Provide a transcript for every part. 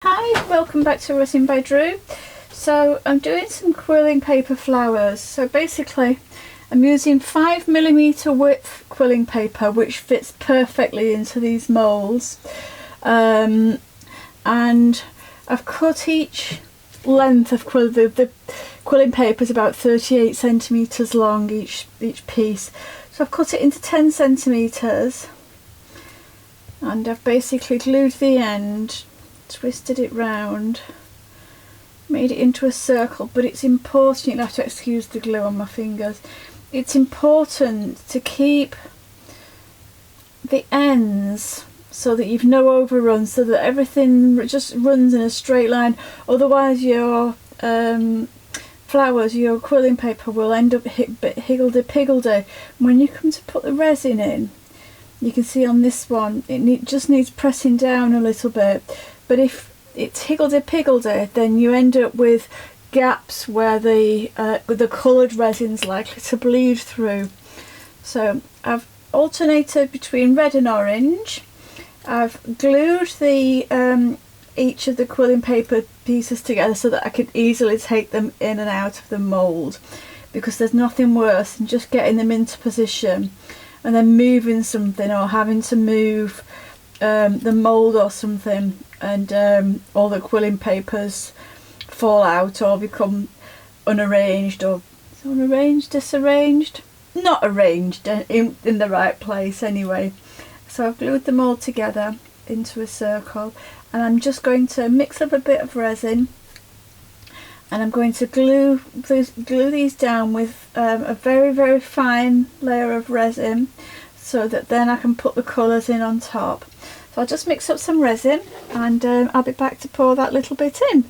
Hi, welcome back to Resin by Drew. So I'm doing some quilling paper flowers. So basically I'm using 5mm width quilling paper which fits perfectly into these moulds, and I've cut each length of the quilling paper is about 38 centimeters long each piece. So I've cut it into 10 centimeters and I've basically glued the end, twisted it round, made it into a circle. But it's important, you'll have to excuse the glue on my fingers, it's important to keep the ends so that you've no overrun, so that everything just runs in a straight line. Otherwise your flowers, your quilling paper will end up higgledy-piggledy. When you come to put the resin in, you can see on this one it just needs pressing down a little bit. But if it's higgledy-piggledy, then you end up with gaps where the coloured resin's likely to bleed through. So I've alternated between red and orange. I've glued the each of the quilling paper pieces together so that I can easily take them in and out of the mould, because there's nothing worse than just getting them into position and then moving something, or having to move the mould or something, and all the quilling papers fall out or become unarranged, or disarranged, not arranged in the right place anyway. So I've glued them all together into a circle, and I'm just going to mix up a bit of resin, and I'm going to glue these down with a very fine layer of resin, so that then I can put the colours in on top. So I'll just mix up some resin, and I'll be back to pour that little bit in.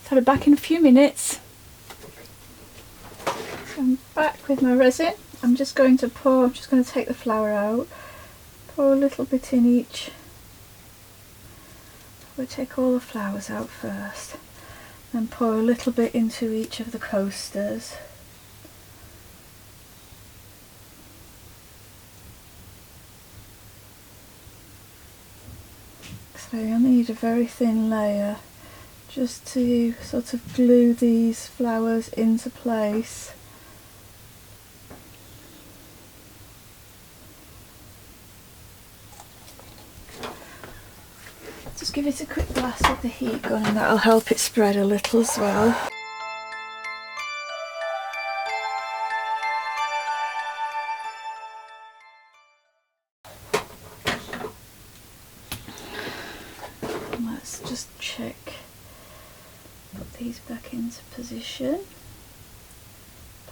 So I'll be back in a few minutes. So I'm back with my resin. I'm just going to take the flower out, pour a little bit in each. We'll take all the flowers out first, then pour a little bit into each of the coasters. So you'll need a very thin layer just to sort of glue these flowers into place. Just give it a quick blast with the heat gun, and that'll help it spread a little as well. And let's just check, put these back into position,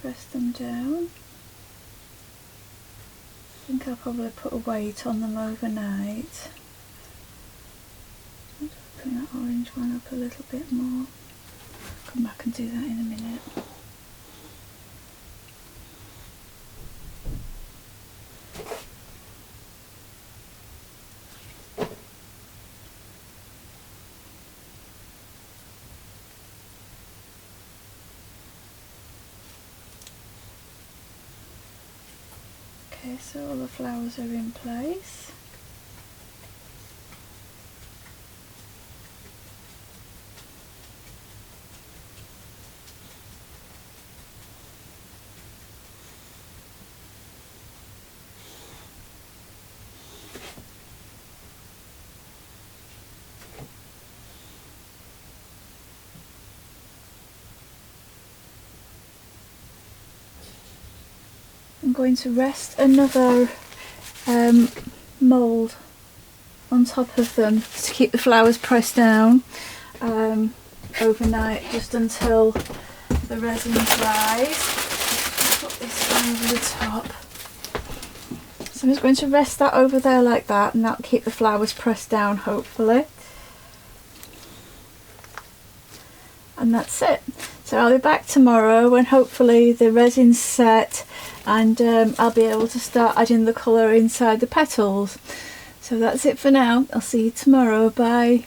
press them down. I think I'll probably put a weight on them overnight. Open that orange one up a little bit more. Come back and do that in a minute. Okay, so all the flowers are in place. I'm going to rest another mould on top of them to keep the flowers pressed down overnight, just until the resin dries. Put this over the top. So I'm just going to rest that over there like that, and that'll keep the flowers pressed down hopefully. And that's it. So I'll be back tomorrow when hopefully the resin's set, and I'll be able to start adding the colour inside the petals. So that's it for now. I'll see you tomorrow. Bye.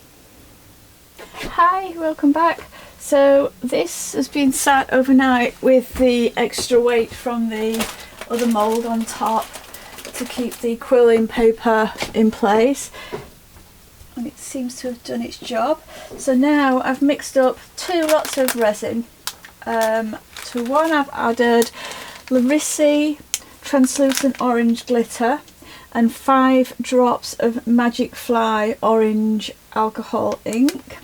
Hi, welcome back. So this has been sat overnight with the extra weight from the other mould on top to keep the quilling paper in place. and it seems to have done its job. So now I've mixed up 2 lots of resin. To one I've added Lrisy translucent orange glitter and 5 drops of Magic Fly orange alcohol ink.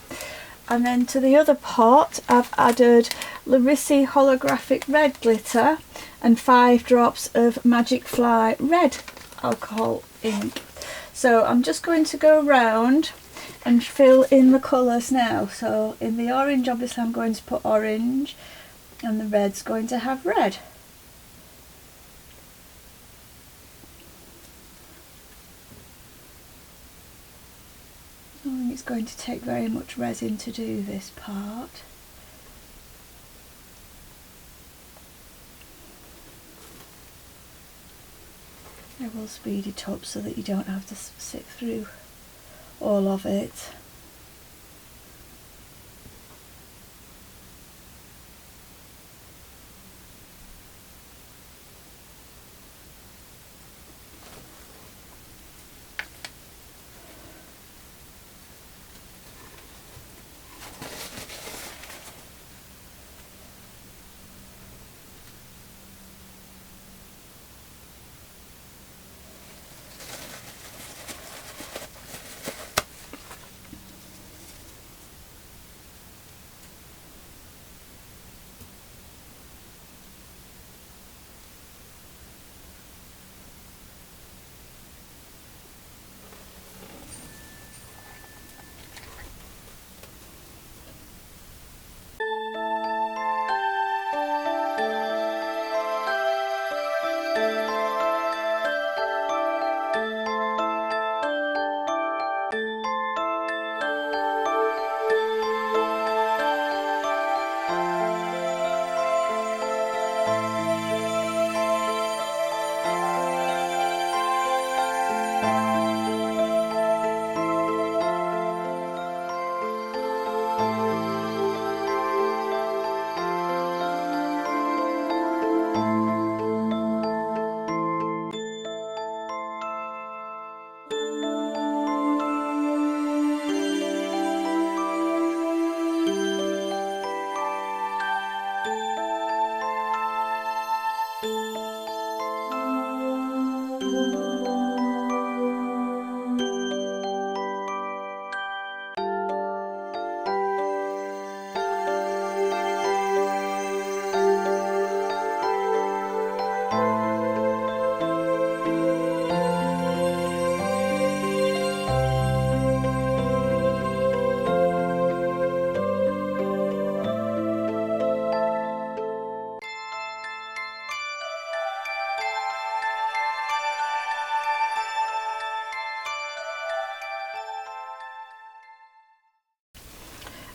And then to the other pot I've added Lrisy holographic red glitter and 5 drops of Magic Fly red alcohol ink. So I'm just going to go round and fill in the colours now. So in the orange, obviously I'm going to put orange, and the red's going to have red. I don't think it's going to take very much resin to do this part. I will speed it up so that you don't have to sit through all of it.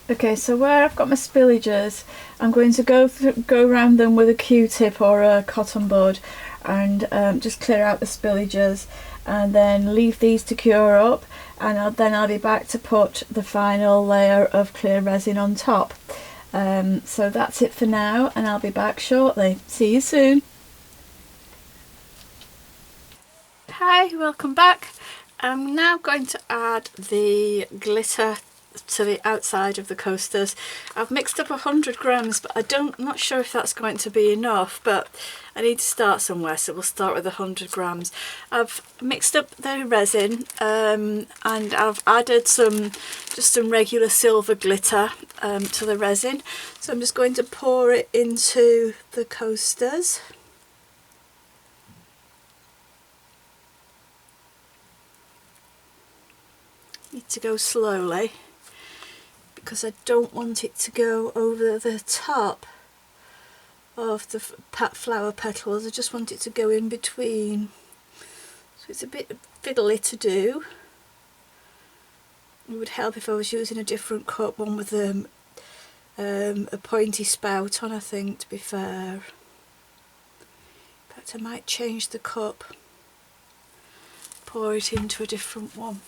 Okay, so where I've got my spillages, I'm going to go around them with a Q-tip or a cotton bud and just clear out the spillages, and then leave these to cure up, and then I'll be back to put the final layer of clear resin on top. So that's it for now, and I'll be back shortly. See you soon. Hi, welcome back. I'm now going to add the glitter to the outside of the coasters. I've mixed up 100 grams, but I'm not sure if that's going to be enough, but I need to start somewhere, so we'll start with 100 grams. I've mixed up the resin and I've added just some regular silver glitter to the resin, so I'm just going to pour it into the coasters. Need to go slowly because I don't want it to go over the top of the flower petals. I just want it to go in between. So it's a bit fiddly to do. It would help if I was using a different cup, one with a pointy spout on, I think, to be fair. In fact, I might change the cup, pour it into a different one.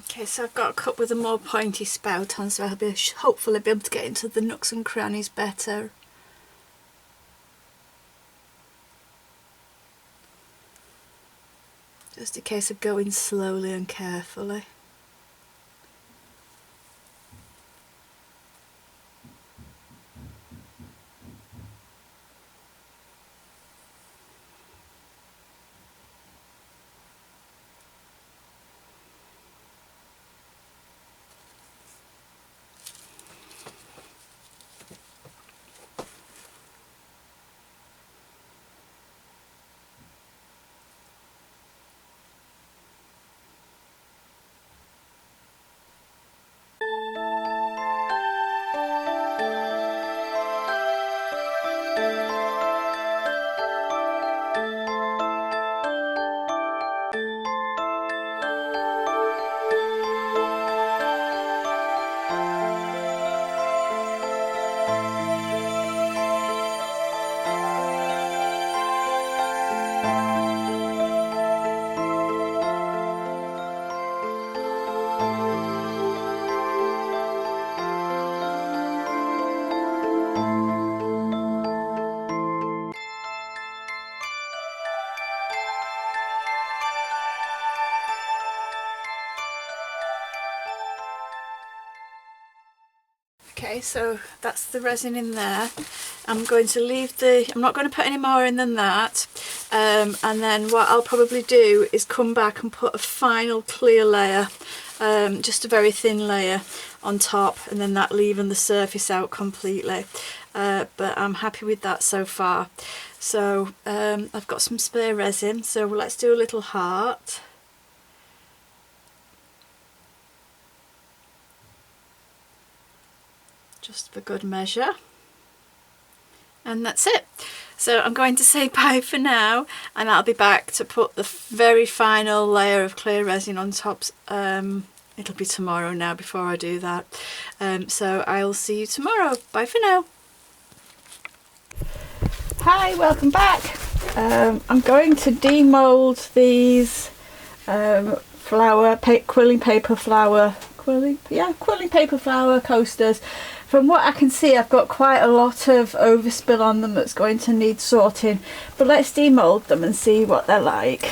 Okay, so I've got a cup with a more pointy spout on, so I'll be hopefully be able to get into the nooks and crannies better. just a case of going slowly and carefully. Okay, so that's the resin in there. I'm going to leave I'm not going to put any more in than that. And then what I'll probably do is come back and put a final clear layer, just a very thin layer on top, and then that'll even the surface out completely. But I'm happy with that so far. So I've got some spare resin, so let's do a little heart. Just for good measure, and that's it. So I'm going to say bye for now, and I'll be back to put the very final layer of clear resin on top. It'll be tomorrow now before I do that. So I'll see you tomorrow. Bye for now. Hi, welcome back. I'm going to demold these quilling paper flower coasters. From what I can see, I've got quite a lot of overspill on them that's going to need sorting, but let's demold them and see what they're like.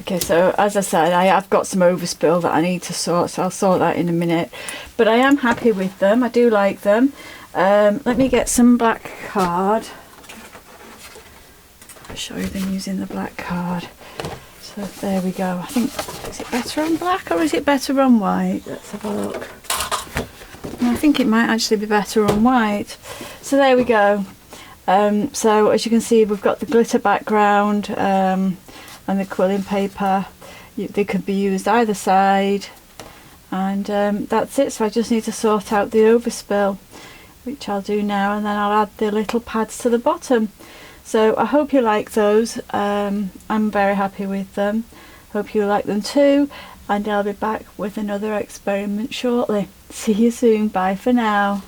Okay, so as I said, I have got some overspill that I need to sort, so I'll sort that in a minute. But I am happy with them, I do like them. Let me get some black card. I'll show you them using the black card. So there we go. I think, is it better on black or is it better on white? Let's have a look. I think it might actually be better on white. So there we go. So as you can see, we've got the glitter background, and the quilling paper. They could be used either side, and that's it. So I just need to sort out the overspill, which I'll do now, and then I'll add the little pads to the bottom. So I hope you like those. I'm very happy with them. Hope you like them too, and I'll be back with another experiment shortly. See you soon. Bye for now.